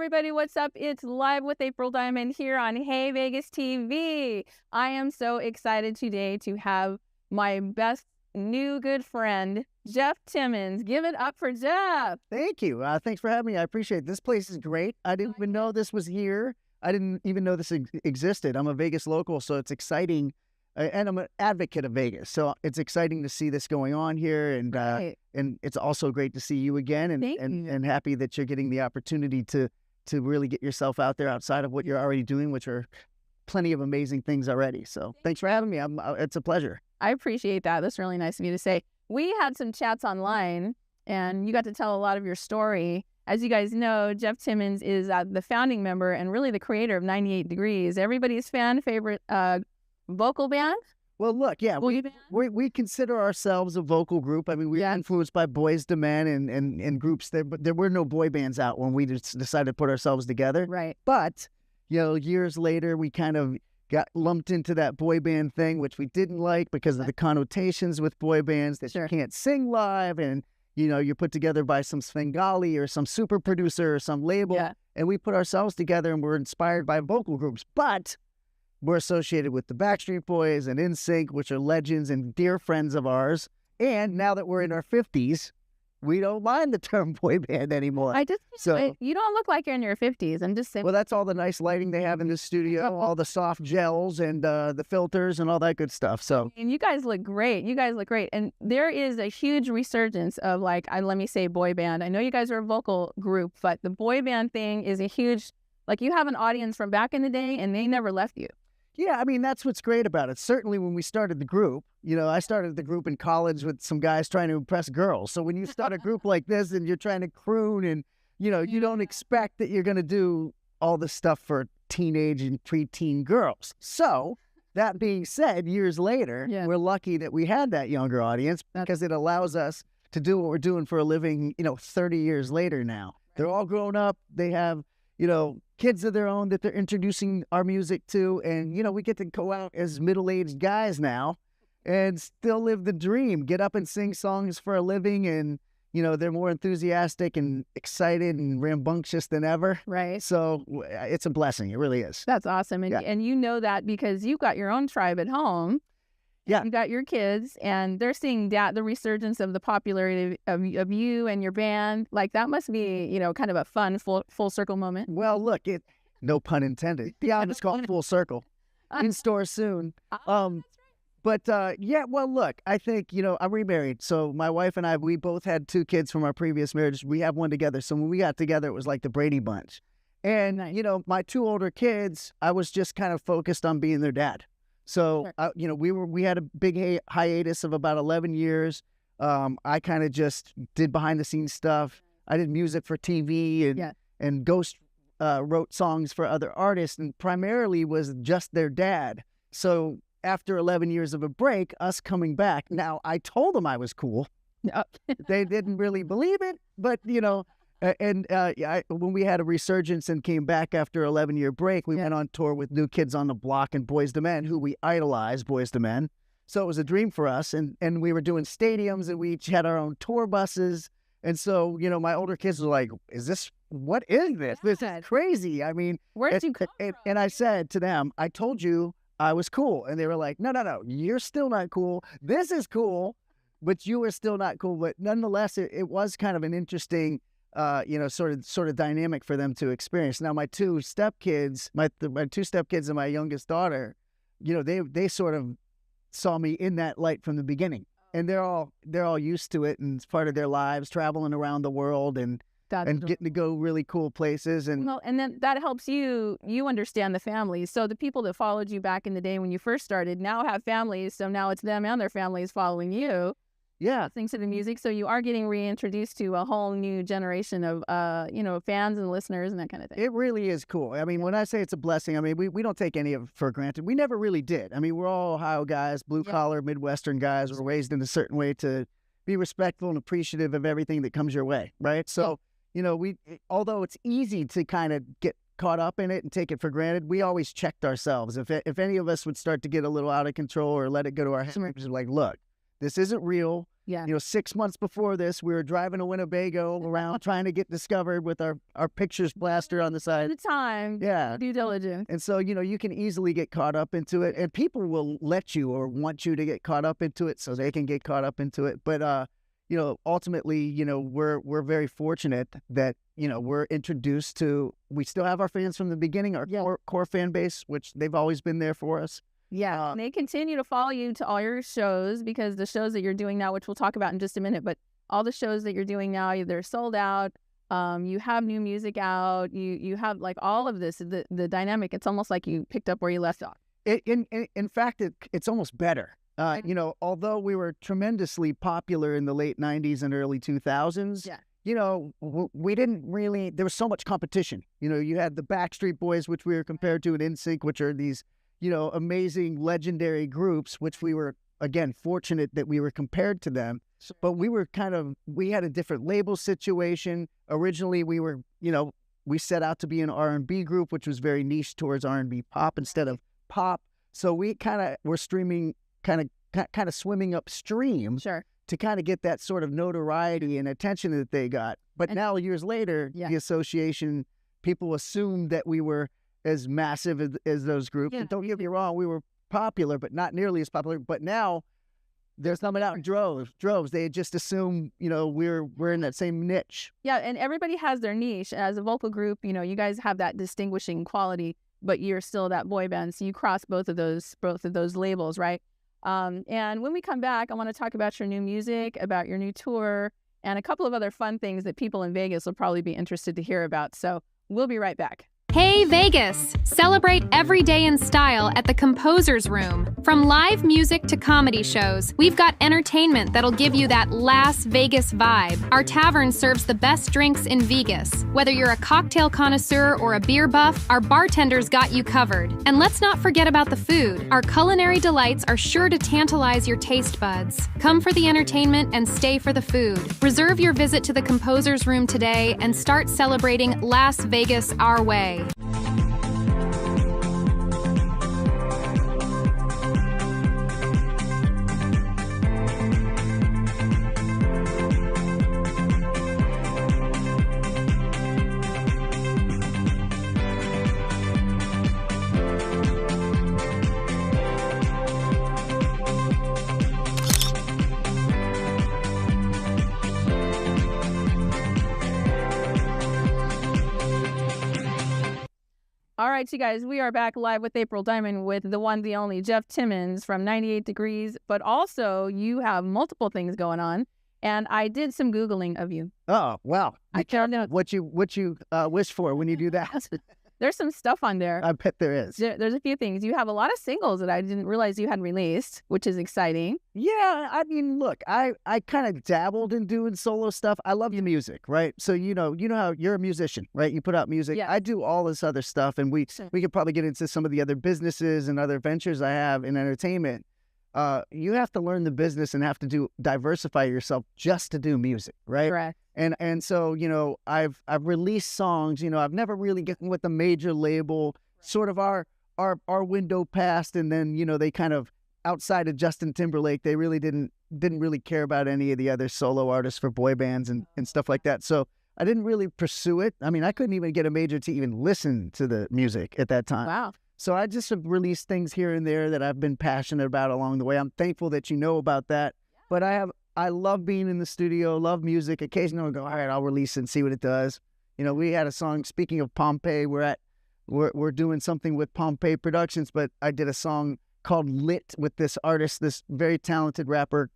everybody, what's up? It's Live with April Diamond here on Hey Vegas TV. I am so excited today to have my best new good friend, Jeff Timmons. Give it up for Jeff. Thank you. Thanks for having me. I appreciate it. This place is great. I didn't even know this was here. I didn't even know this existed. I'm a Vegas local, so it's exciting. And I'm an advocate of Vegas, so it's exciting to see this going on here, and and it's also great to see you again, and happy that you're getting the opportunity to really get yourself out there outside of what you're already doing, which are plenty of amazing things already. So thanks for having me. It's a pleasure. I appreciate that. That's really nice of you to say. We had some chats online, and you got to tell a lot of your story. As you guys know, Jeff Timmons is the founding member and really the creator of 98 Degrees, everybody's fan favorite vocal band. Well, look, yeah, we consider ourselves a vocal group. I mean, we're influenced by Boys to Men and groups there, but there were no boy bands out when we decided to put ourselves together. Right. But, you know, years later, we kind of got lumped into that boy band thing, which we didn't like because of the connotations with boy bands that you can't sing live, and, you know, you're put together by some Svengali or some super producer or some label. Yeah. And we put ourselves together and we're inspired by vocal groups. But we're associated with the Backstreet Boys and NSYNC, which are legends and dear friends of ours. And now that we're in our 50s, we don't mind the term boy band anymore. You don't look like you're in your 50s. I'm just saying. Well, that's all the nice lighting they have in the studio, all the soft gels and the filters and all that good stuff. So, and you guys look great. You guys look great. And there is a huge resurgence of, like, let me say boy band. I know you guys are a vocal group, but the boy band thing is a huge, like, you have an audience from back in the day and they never left you. Yeah, I mean, that's what's great about it. Certainly when we started the group, you know, I started the group in college with some guys trying to impress girls. So when you start a group like this and you're trying to croon and, you know, you don't expect that you're going to do all the stuff for teenage and preteen girls. So that being said, years later, we're lucky that we had that younger audience because it allows us to do what we're doing for a living, you know, 30 years later now. They're all grown up. They have, you know, kids of their own that they're introducing our music to. And, you know, we get to go out as middle-aged guys now and still live the dream, get up and sing songs for a living. And, you know, they're more enthusiastic and excited and rambunctious than ever. Right. So it's a blessing. It really is. That's awesome. And, and you know that because you've got your own tribe at home. Yeah. You got your kids, and they're seeing the resurgence of the popularity of you and your band. Like, that must be, you know, kind of a fun full circle moment. Well, look, no pun intended. Yeah, it's called full circle. In store soon. But yeah, well, look, I think, you know, I'm remarried. So my wife and I, we both had 2 kids from our previous marriages. We have one together. So when we got together, it was like the Brady Bunch. And, you know, my 2 older kids, I was just kind of focused on being their dad. So, you know, we had a big hiatus of about 11 years. I kind of just did behind the scenes stuff. I did music for TV and ghost wrote songs for other artists, and primarily was just their dad. So after 11 years of a break, us coming back, now I told them I was cool. They didn't really believe it, but, you know, when we had a resurgence and came back after 11-year break, we went on tour with New Kids on the Block and Boys to Men, who we idolize, Boys to Men. So it was a dream for us, and we were doing stadiums, and we each had our own tour buses. And so, you know, my older kids were like, what is this? This is crazy. I mean, where'd you come from? And I said to them, I told you I was cool. And they were like, no, you're still not cool. This is cool, but you are still not cool. But nonetheless, it was kind of an interesting you know, sort of dynamic for them to experience. Now, my 2 stepkids, my 2 stepkids and my youngest daughter, you know, they sort of saw me in that light from the beginning, and they're all used to it, and it's part of their lives, traveling around the world and getting to go really cool places. And and then that helps you understand the families. So the people that followed you back in the day when you first started now have families. So now it's them and their families following you. Yeah, listening to the music, so you are getting reintroduced to a whole new generation of, you know, fans and listeners and that kind of thing. It really is cool. I mean, when I say it's a blessing, I mean, we don't take any of it for granted. We never really did. I mean, we're all Ohio guys, blue-collar, Midwestern guys. We're raised in a certain way to be respectful and appreciative of everything that comes your way, right? So, you know, although it's easy to kind of get caught up in it and take it for granted, we always checked ourselves. If any of us would start to get a little out of control or let it go to our heads, we're like, look, This isn't real. Yeah. 6 months before this, we were driving to Winnebago around trying to get discovered with our pictures plastered on the side. At the time. Yeah. Due diligence. And so, you can easily get caught up into it, and people will let you or want you to get caught up into it so they can get caught up into it. But, ultimately, we're very fortunate that, we're introduced to, we still have our fans from the beginning, our core fan base, which they've always been there for us. Yeah, and they continue to follow you to all your shows, because the shows that you're doing now, which we'll talk about in just a minute, but all the shows that you're doing now, they're sold out. You have new music out. You have like all of this, the dynamic. It's almost like you picked up where you left off. In fact, it's almost better. Although we were tremendously popular in the late 90s and early 2000s, we didn't really, there was so much competition. You had the Backstreet Boys, which we were compared to, and NSYNC, which are these amazing, legendary groups, which we were, again, fortunate that we were compared to them. But we had a different label situation. Originally, we set out to be an R&B group, which was very niche towards R&B pop instead of pop. So we were streaming, kind of swimming upstream to kind of get that sort of notoriety and attention that they got. But now, years later, the association, people assumed that we were as massive as those groups. And don't get me wrong, we were popular, but not nearly as popular. But now they're coming out in droves. They just assume, we're in that same niche. Yeah, and everybody has their niche. As a vocal group, you guys have that distinguishing quality, but you're still that boy band. So you cross both of those labels, right? And when we come back, I want to talk about your new music, about your new tour, and a couple of other fun things that people in Vegas will probably be interested to hear about. So we'll be right back. Hey Vegas! Celebrate every day in style at the Composer's Room. From live music to comedy shows, we've got entertainment that'll give you that Las Vegas vibe. Our tavern serves the best drinks in Vegas. Whether you're a cocktail connoisseur or a beer buff, our bartenders got you covered. And let's not forget about the food. Our culinary delights are sure to tantalize your taste buds. Come for the entertainment and stay for the food. Reserve your visit to the Composer's Room today and start celebrating Las Vegas our way. All right, you guys, we are back live with April Diamond with the one, the only Jeff Timmons from 98 Degrees. But also, you have multiple things going on, and I did some Googling of you. Oh, wow. I found out what you wish for when you do that. There's some stuff on there. I bet there is. There's a few things. You have a lot of singles that I didn't realize you had released, which is exciting. Yeah, I mean, look, I kind of dabbled in doing solo stuff. I love the music, right? So you know how you're a musician, right? You put out music. Yeah. I do all this other stuff, and we could probably get into some of the other businesses and other ventures I have in entertainment. You have to learn the business and have to diversify yourself just to do music, right? Correct. And so, I've released songs, I've never really gotten with a major label, sort of our window passed, and then, they kind of, outside of Justin Timberlake, they really didn't really care about any of the other solo artists for boy bands and stuff like that. So I didn't really pursue it. I mean, I couldn't even get a major to even listen to the music at that time. Wow. So I just have released things here and there that I've been passionate about along the way. I'm thankful that you know about that. But I love being in the studio, love music. Occasionally I'll go, all right, I'll release it and see what it does. We had a song, speaking of Pompeii, we're doing something with Pompeii Productions, but I did a song called Lit with this artist, this very talented rapper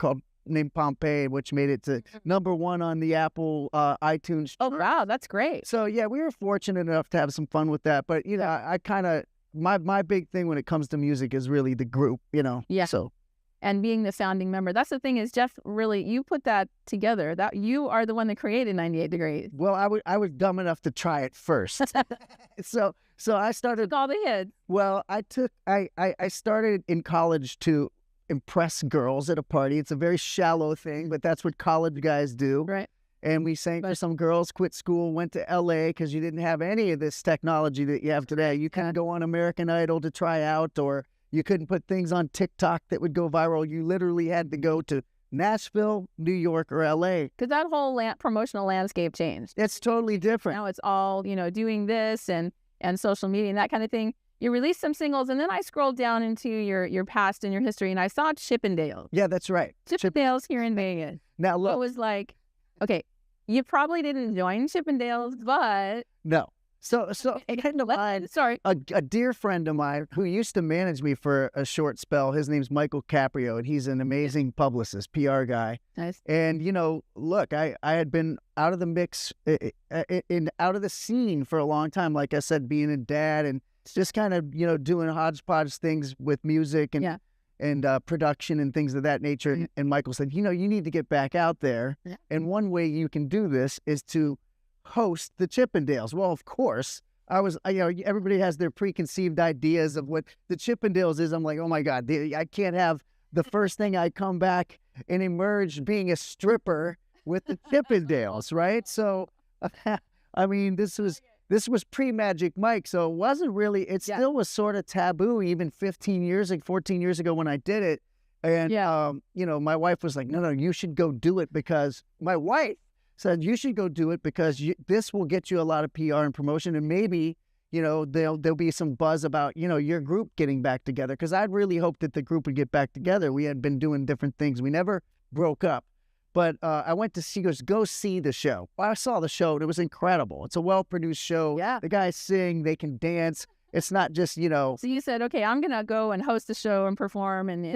named Pompeii, which made it to #1 on the Apple iTunes. Oh, wow, that's great. So yeah, we were fortunate enough to have some fun with that. But I kind of, my big thing when it comes to music is really the group, Yeah. So. And being the founding member. That's the thing is, Jeff, really, you put that together. That you are the one that created 98 Degrees. Well, I was dumb enough to try it first. So I started. All the hits. Well, I started in college to impress girls at a party. It's a very shallow thing, but that's what college guys do. Right. And we sang for some girls, quit school, went to LA because you didn't have any of this technology that you have today. You couldn't go on American Idol to try out, or you couldn't put things on TikTok that would go viral. You literally had to go to Nashville, New York, or LA. Because that whole promotional landscape changed. It's totally different. Now it's all, doing this and social media and that kind of thing. You released some singles, and then I scrolled down into your past and your history, and I saw Chippendales. Yeah, that's right. Chippendales here in Vegas. Now, look. It was like, okay, you probably didn't join Chippendales, but... No. So a dear friend of mine who used to manage me for a short spell, his name's Michael Caprio, and he's an amazing publicist, PR guy. Nice. And, look, I had been out of the mix, out of the scene for a long time, like I said, being a dad and just kind of, doing hodgepodge things with music and production and things of that nature. Yeah. And Michael said, you need to get back out there. Yeah. And one way you can do this is to host the Chippendales. Well, of course, I was, everybody has their preconceived ideas of what the Chippendales is. I'm like, oh my God, I can't have the first thing I come back and emerge being a stripper with the Chippendales, right? So, I mean, this was pre-Magic Mike, so it wasn't really, still was sort of taboo even 14 years ago when I did it. And, my wife was like, no, you should go do it, because my wife said, you should go do it because this will get you a lot of PR and promotion, and maybe, there'll be some buzz about, your group getting back together, because I'd really hoped that the group would get back together. We had been doing different things. We never broke up. But I went to go see the show. I saw the show, and it was incredible. It's a well-produced show. Yeah. The guys sing, they can dance. It's not just, So you said, okay, I'm going to go and host the show and perform. And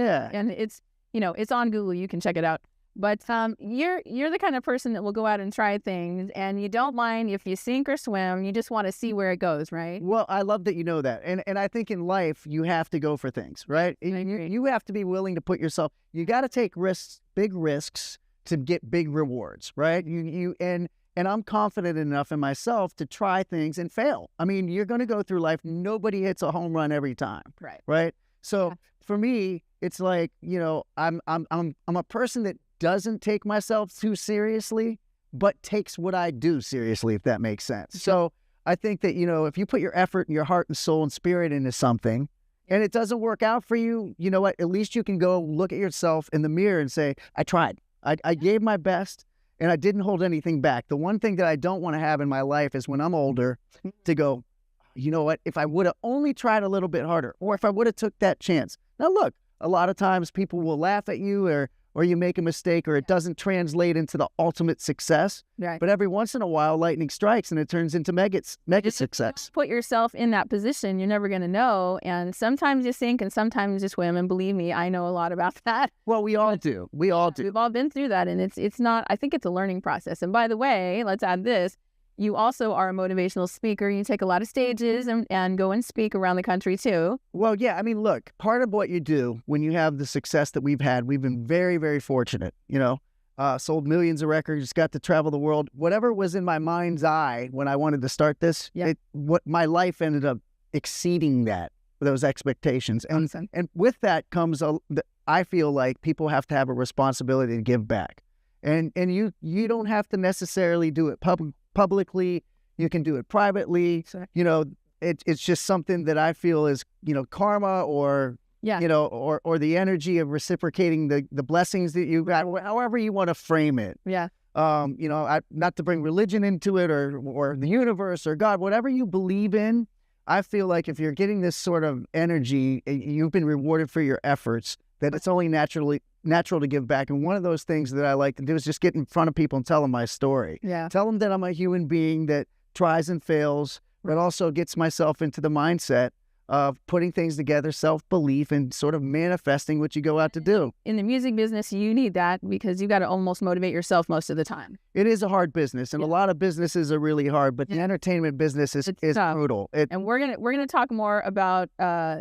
it's, it's on Google. You can check it out. But you're the kind of person that will go out and try things, and you don't mind if you sink or swim. You just want to see where it goes, right? Well, I love that you know that. And I think in life, you have to go for things, right? You have to be willing to put yourself, you got to take risks, big risks, to get big rewards, right? And I'm confident enough in myself to try things and fail. I mean, you're going to go through life. Nobody hits a home run every time, right? So for me, it's like, I'm a person that doesn't take myself too seriously, but takes what I do seriously, if that makes sense. So I think that, if you put your effort and your heart and soul and spirit into something, and it doesn't work out for you, you know what? At least you can go look at yourself in the mirror and say, I tried. I gave my best, and I didn't hold anything back. The one thing that I don't want to have in my life is when I'm older to go, you know what, if I would have only tried a little bit harder, or if I would have took that chance. Now, look, a lot of times people will laugh at you, or you make a mistake, or it doesn't translate into the ultimate success. Right. But every once in a while, lightning strikes, and it turns into mega success. Put yourself in that position, you're never going to know. And sometimes you sink and sometimes you swim. And believe me, I know a lot about that. Well, we all do. We all do. We've all been through that. And it's not, I think it's a learning process. And by the way, let's add this. You also are a motivational speaker. You take a lot of stages and go and speak around the country too. Well, yeah. I mean, look, part of what you do when you have the success that we've had, we've been very, very fortunate, sold millions of records, got to travel the world. Whatever was in my mind's eye when I wanted to start this, my life ended up exceeding those expectations. Awesome. And with that comes, I feel like people have to have a responsibility to give back. And you don't have to necessarily do it publicly. You can do it privately. Sure. It's just something that I feel is, karma or the energy of reciprocating the blessings that you got, however you want to frame it. Yeah. Not to bring religion into it or the universe or God, whatever you believe in. I feel like if you're getting this sort of energy, you've been rewarded for your efforts, that it's only natural to give back. And one of those things that I like to do is just get in front of people and tell them my story. Yeah. Tell them that I'm a human being that tries and fails, but also gets myself into the mindset of putting things together, self-belief, and sort of manifesting what you go out to do. In the music business, you need that because you got to almost motivate yourself most of the time. It is a hard business, and a lot of businesses are really hard, but the entertainment business is brutal. And we're gonna talk more about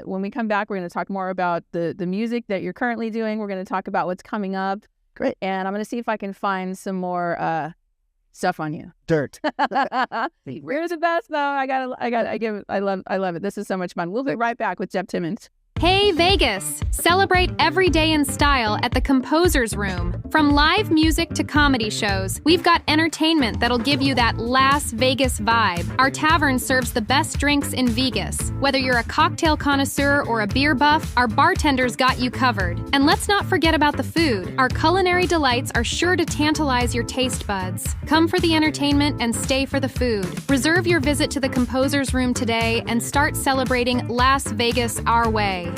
when we come back. We're gonna talk more about the music that you're currently doing. We're gonna talk about what's coming up. Great. And I'm gonna see if I can find some more stuff on you. Dirt. We're the best though. I love it. This is so much fun. We'll be right back with Jeff Timmons. Hey Vegas! Celebrate every day in style at the Composer's Room. From live music to comedy shows, we've got entertainment that'll give you that Las Vegas vibe. Our tavern serves the best drinks in Vegas. Whether you're a cocktail connoisseur or a beer buff, our bartenders got you covered. And let's not forget about the food. Our culinary delights are sure to tantalize your taste buds. Come for the entertainment and stay for the food. Reserve your visit to the Composer's Room today and start celebrating Las Vegas our way.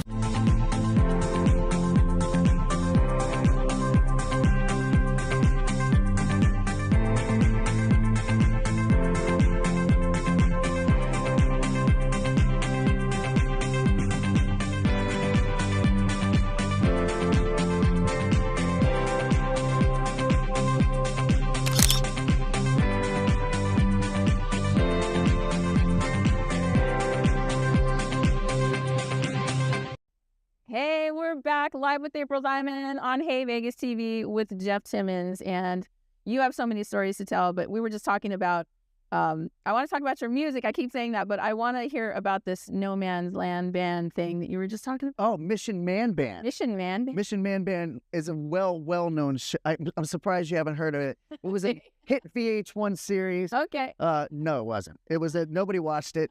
Hey, we're back live with April Diamond on Hey Vegas TV with Jeff Timmons, and you have so many stories to tell, but we were just talking about, I want to talk about your music. I keep saying that, but I want to hear about this No Man's Land band thing that you were just talking about. Oh, Mission Man Band. Mission Man Band? Mission Man Band is a well-known I'm surprised you haven't heard of it. It was a hit VH1 series. Okay. No, it wasn't. It was nobody watched it.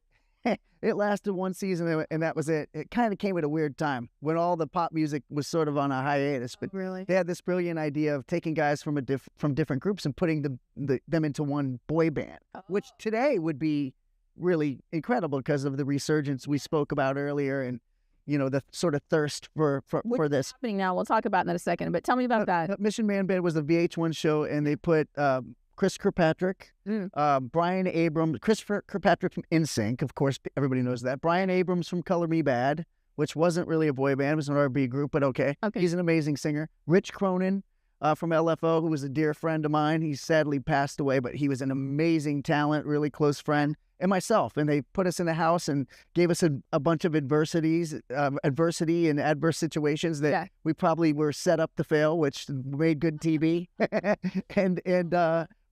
It lasted one season, and that was it. It kind of came at a weird time when all the pop music was sort of on a hiatus. But really? They had this brilliant idea of taking guys from from different groups and putting them into one boy band, which today would be really incredible because of the resurgence we spoke about earlier, and the sort of thirst for this. Happening now. We'll talk about that in a second. But tell me about that. Mission Man Band was a VH1 show, and they put Chris Kirkpatrick, Brian Abrams, Chris Kirkpatrick from NSYNC, of course, everybody knows that. Brian Abrams from Color Me Bad, which wasn't really a boy band, it was an R&B group, but okay. He's an amazing singer. Rich Cronin from LFO, who was a dear friend of mine. He sadly passed away, but he was an amazing talent, really close friend. And myself, and they put us in a house and gave us a bunch of adversity and adverse situations that we probably were set up to fail, which made good TV.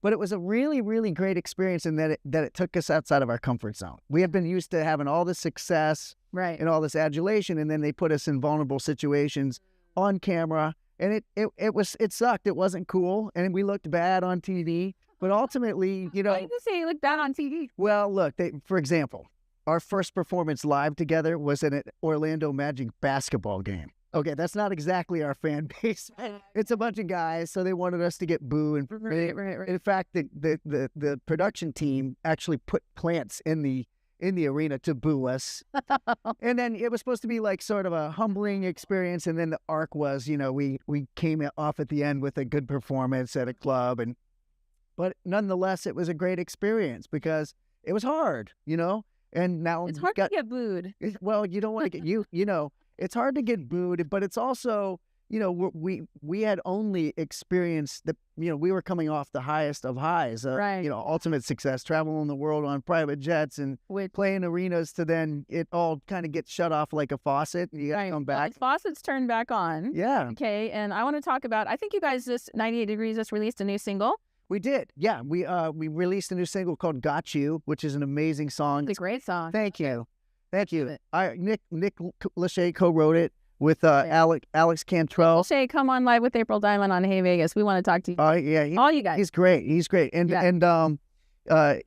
But it was a really, really great experience in that it took us outside of our comfort zone. We have been used to having all this success and all this adulation, and then they put us in vulnerable situations on camera, and it sucked. It wasn't cool, and we looked bad on TV. But ultimately, Why did you say you looked bad on TV? Well, look, for example, our first performance live together was in an Orlando Magic basketball game. Okay, that's not exactly our fan base. It's a bunch of guys, so they wanted us to get boo. And Right. in fact, the production team actually put plants in the arena to boo us. And then it was supposed to be like sort of a humbling experience. And then the arc was, we came off at the end with a good performance at a club, but nonetheless, it was a great experience because it was hard, And now it's hard to get booed. Well, you don't want to get it's hard to get booed, but it's also, we had only experienced we were coming off the highest of highs, ultimate success, traveling the world on private jets and playing arenas to then it all kind of gets shut off like a faucet and you got to come back. Well, the faucet's turned back on. Yeah. Okay. And I want to talk about, I think you guys 98 Degrees just released a new single. We did. Yeah. We released a new single called Got You, which is an amazing song. It's a great song. Thank you. Nick Lachey co-wrote it with Alex Cantrell. Lachey, come on live with April Diamond on Hey Vegas. We want to talk to you. Yeah. All you guys. He's great. And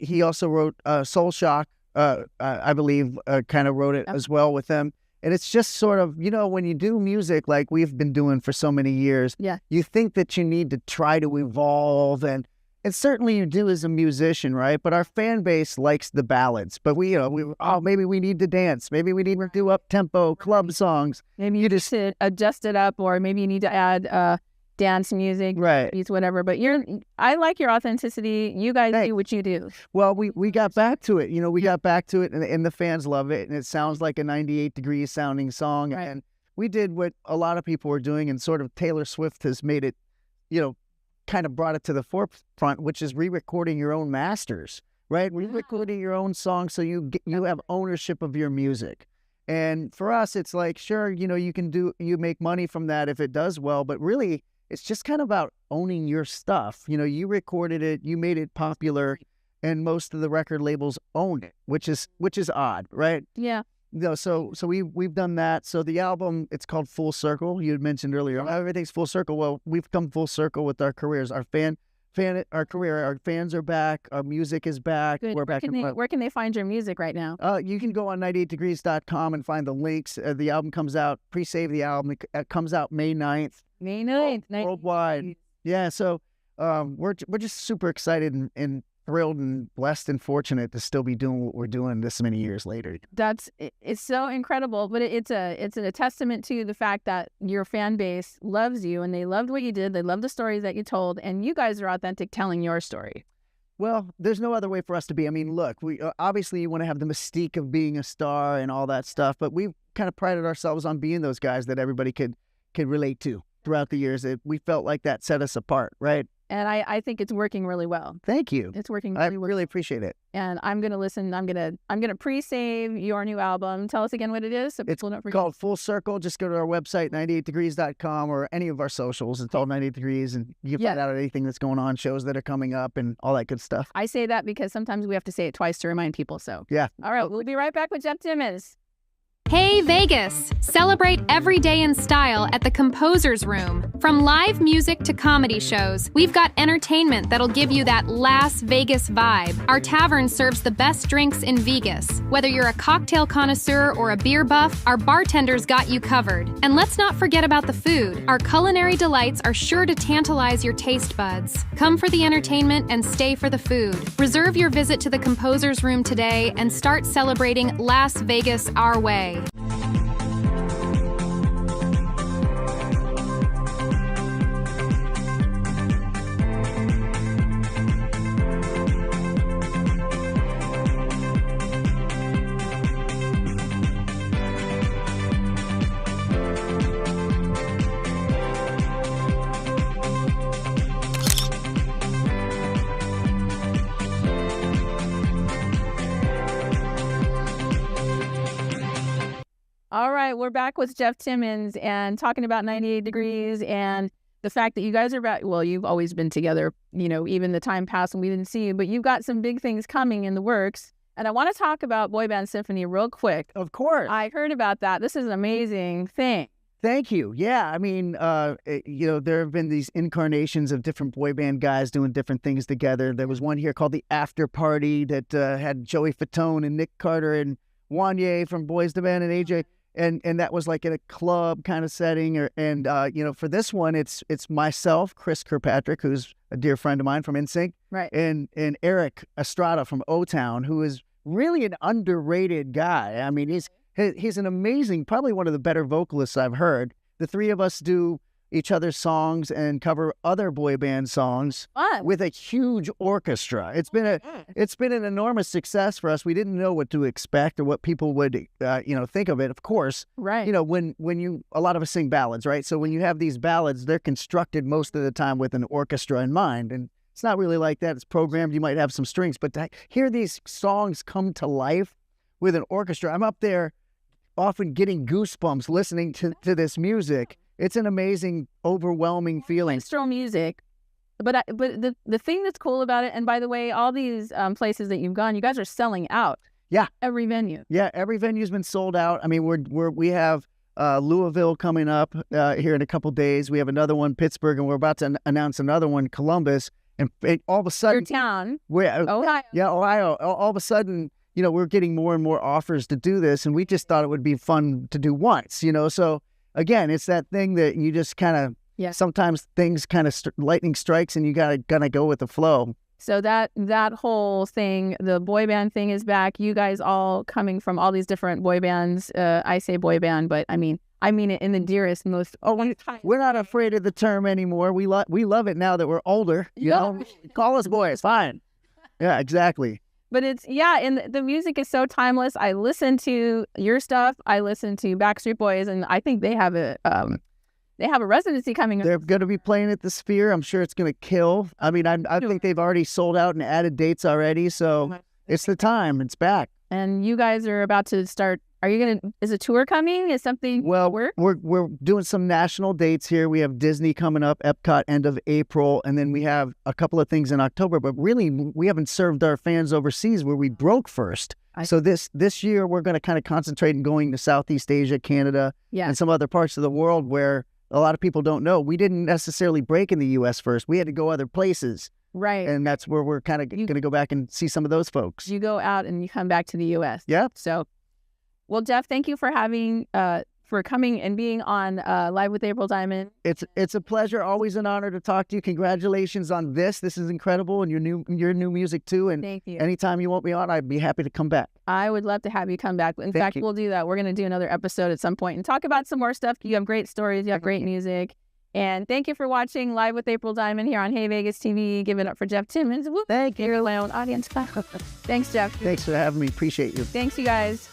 he also wrote Soul Shock, I believe, kind of wrote it as well with them. And it's just sort of, when you do music like we've been doing for so many years, you think that you need to try to evolve, and certainly you do as a musician, right? But our fan base likes the ballads. But maybe we need to dance. Maybe we need to do up-tempo club songs. Maybe you just adjust it up, or maybe you need to add dance music, beats, whatever. But I like your authenticity. You guys do what you do. Well, we got back to it. We got back to it, and the fans love it, and it sounds like a 98 Degrees sounding song. Right. And we did what a lot of people were doing, and sort of Taylor Swift has made it, kind of brought it to the forefront, which is re-recording your own masters, right? Re-recording your own songs so you have ownership of your music. And for us, it's like, sure, you make money from that if it does well, but really it's just kind of about owning your stuff. You recorded it, you made it popular, and most of the record labels own it, which is odd, right? Yeah. So we've done that. So the album, it's called Full Circle. You had mentioned earlier, everything's full circle. Well, we've come full circle with our careers. Our fans are back. Our music is back. Good. We're back. Where can they find your music right now? You can go on 98degrees.com and find the links. The album comes out. Pre-save the album. It comes out May 9th. May 9th. Worldwide. Yeah. So we're just super excited and thrilled and blessed and fortunate to still be doing what we're doing this many years later. It's so incredible, but it's a testament to the fact that your fan base loves you and they loved what you did. They love the stories that you told, and you guys are authentic telling your story. Well, there's no other way for us to be. I mean, look, we obviously you want to have the mystique of being a star and all that stuff, but we've kind of prided ourselves on being those guys that everybody could relate to throughout the years. We felt like that set us apart, right? And I think it's working really well. Thank you. It's working really well. I really appreciate it. And I'm gonna listen. I'm gonna pre-save your new album. Tell us again what it is, so people don't forget. Called Full Circle. Just go to our website, 98degrees.com, or any of our socials. It's all 98 Degrees, and you can find out anything that's going on, shows that are coming up, and all that good stuff. I say that because sometimes we have to say it twice to remind people. So yeah. All right, we'll be right back with Jeff Timmons. Hey Vegas! Celebrate every day in style at the Composer's Room. From live music to comedy shows, we've got entertainment that'll give you that Las Vegas vibe. Our tavern serves the best drinks in Vegas. Whether you're a cocktail connoisseur or a beer buff, our bartenders got you covered. And let's not forget about the food. Our culinary delights are sure to tantalize your taste buds. Come for the entertainment and stay for the food. Reserve your visit to the Composer's Room today and start celebrating Las Vegas our way. All right, we're back with Jeff Timmons and talking about 98 Degrees and the fact that you guys are back. Well, you've always been together, even the time passed and we didn't see you, but you've got some big things coming in the works. And I want to talk about Boy Band Symphony real quick. Of course. I heard about that. This is an amazing thing. Thank you. Yeah, I mean, there have been these incarnations of different boy band guys doing different things together. There was one here called The After Party that had Joey Fatone and Nick Carter and Wanye from Boys II Men and AJ. And that was like in a club kind of setting. For this one, it's myself, Chris Kirkpatrick, who's a dear friend of mine from NSYNC, right? And Eric Estrada from O-Town, who is really an underrated guy. I mean, he's an amazing, probably one of the better vocalists I've heard. The three of us do each other's songs and cover other boy band songs with a huge orchestra. It's been an enormous success for us. We didn't know what to expect or what people would think of it. Of course, right. When a lot of us sing ballads, right? So when you have these ballads, they're constructed most of the time with an orchestra in mind, and it's not really like that. It's programmed. You might have some strings, but to hear these songs come to life with an orchestra, I'm up there often getting goosebumps listening to this music. It's an amazing, overwhelming feeling. Orchestral music, but the thing that's cool about it, and by the way, all these places that you've gone, you guys are selling out. Yeah, every venue. Yeah, every venue's been sold out. I mean, we have Louisville coming up here in a couple days. We have another one, Pittsburgh, and we're about to announce another one, Columbus. And all of a sudden, your town, Ohio. Yeah, Ohio. All of a sudden, we're getting more and more offers to do this, and we just thought it would be fun to do once. So. Again, it's that thing that you just kind of, sometimes things kind of lightning strikes and you gotta go with the flow. So that whole thing, the boy band thing is back. You guys all coming from all these different boy bands. I say boy band, but I mean it in the dearest, most. We're not afraid of the term anymore. We love it now that we're older. You know, call us boys, fine. Yeah, exactly. But and the music is so timeless. I listen to your stuff. I listen to Backstreet Boys, and I think they have a residency coming up. They're going to be playing at the Sphere. I'm sure it's going to kill. I mean, I think they've already sold out and added dates already. So it's the time. It's back. And you guys are about to start Are you gonna? Is a tour coming? Is something? Well, we're doing some national dates here. We have Disney coming up, Epcot end of April, and then we have a couple of things in October. But really, we haven't served our fans overseas where we broke first. So this year we're going to kind of concentrate on going to Southeast Asia, Canada, and some other parts of the world where a lot of people don't know. We didn't necessarily break in the U.S. first. We had to go other places. Right. And that's where we're kind of going to go back and see some of those folks. You go out and you come back to the U.S. Yep. So, well, Jeff, thank you for for coming and being on Live with April Diamond. It's a pleasure. Always an honor to talk to you. Congratulations on this. This is incredible, and your new music too. And thank you. Anytime you want me on, I'd be happy to come back. I would love to have you come back. In fact, we'll do that. We're going to do another episode at some point and talk about some more stuff. You have great stories. You have great music. And thank you for watching Live with April Diamond here on Hey Vegas TV. Give it up for Jeff Timmons. Whoop. Thank you. You're my own audience. Thanks, Jeff. Thanks for having me. Appreciate you. Thanks, you guys.